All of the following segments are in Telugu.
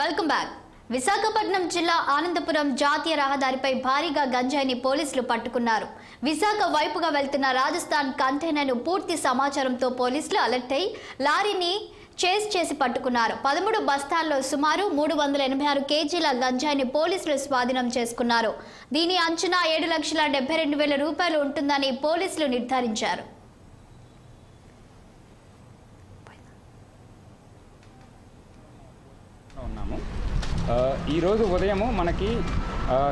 Welcome back. విశాఖపట్నం జిల్లా ఆనందపురం జాతీయ రహదారిపై భారీగా గంజాయిని పోలీసులు పట్టుకున్నారు. విశాఖ వైపుగా వెళ్తున్న రాజస్థాన్ కంటైనర్ను పూర్తి సమాచారంతో పోలీసులు అలర్ట్ అయి లారీని చేసి పట్టుకున్నారు. 13 బస్తాల్లో సుమారు 386 కేజీల గంజాయిని పోలీసులు స్వాధీనం చేసుకున్నారు. దీని అంచనా 7,72,000 రూపాయలు ఉంటుందని పోలీసులు నిర్ధారించారు. ఈరోజు ఉదయము మనకి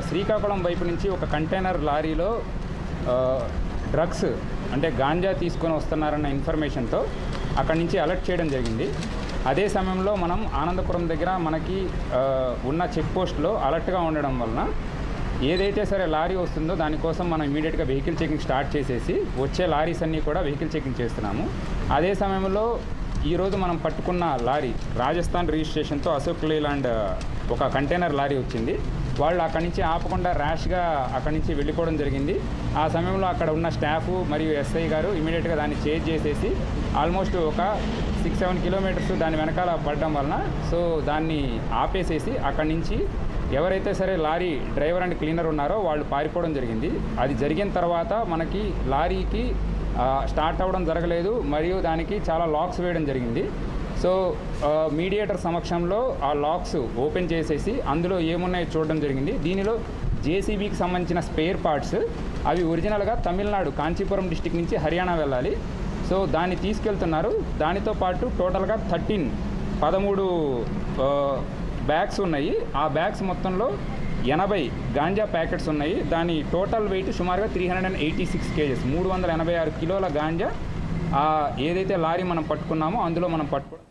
శ్రీకాకుళం వైపు నుంచి ఒక కంటైనర్ లారీలో డ్రగ్స్ అంటే గాంజా తీసుకొని వస్తున్నారన్న ఇన్ఫర్మేషన్తో అక్కడి నుంచి అలర్ట్ చేయడం జరిగింది. అదే సమయంలో మనం ఆనందపురం దగ్గర మనకి ఉన్న చెక్ పోస్ట్లో అలర్ట్గా ఉండడం వలన ఏదైతే సరే లారీ వస్తుందో దానికోసం మనం ఇమీడియట్గా వెహికల్ చెకింగ్ స్టార్ట్ చేసేసి వచ్చే లారీస్ అన్నీ కూడా వెహికల్ చెకింగ్ చేస్తున్నాము. అదే సమయంలో ఈరోజు మనం పట్టుకున్న లారీ రాజస్థాన్ రిజిస్ట్రేషన్తో అశోక్ లేలాండ్ ఒక కంటైనర్ లారీ వచ్చింది. వాళ్ళు అక్కడి నుంచి ఆపకుండా ర్యాష్గా అక్కడి నుంచి వెళ్ళిపోవడం జరిగింది. ఆ సమయంలో అక్కడ ఉన్న స్టాఫ్ మరియు ఎస్ఐ గారు ఇమీడియట్గా దాన్ని చేజ్ చేసేసి ఆల్మోస్ట్ ఒక 6-7 కిలోమీటర్స్ దాని వెనకాల పడడం వలన సో దాన్ని ఆపేసేసి అక్కడి నుంచి ఎవరైతే సరే లారీ డ్రైవర్ అండ్ క్లీనర్ ఉన్నారో వాళ్ళు పారిపోవడం జరిగింది. అది జరిగిన తర్వాత మనకి లారీకి స్టార్ట్ అవ్వడం జరగలేదు మరియు దానికి చాలా లాక్స్ వేయడం జరిగింది. సో మీడియేటర్ సమక్షంలో ఆ లాక్స్ ఓపెన్ చేసేసి అందులో ఏమున్నాయో చూడడం జరిగింది. దీనిలో జేసీబీకి సంబంధించిన స్పేర్ పార్ట్స్ అవి ఒరిజినల్గా తమిళనాడు కాంచీపురం డిస్టిక్ నుంచి హర్యానా వెళ్ళాలి. సో దాన్ని తీసుకెళ్తున్నారు. దానితో పాటు టోటల్గా 13 బ్యాగ్స్ ఉన్నాయి. ఆ బ్యాగ్స్ మొత్తంలో 80 గాంజా ప్యాకెట్స్ ఉన్నాయి. దాని టోటల్ వెయిట్ సుమారుగా 386 కేజెస్ 386 కిలోల గాంజా ఏదైతే లారీ మనం పట్టుకున్నామో అందులో మనం పట్టుకోవడం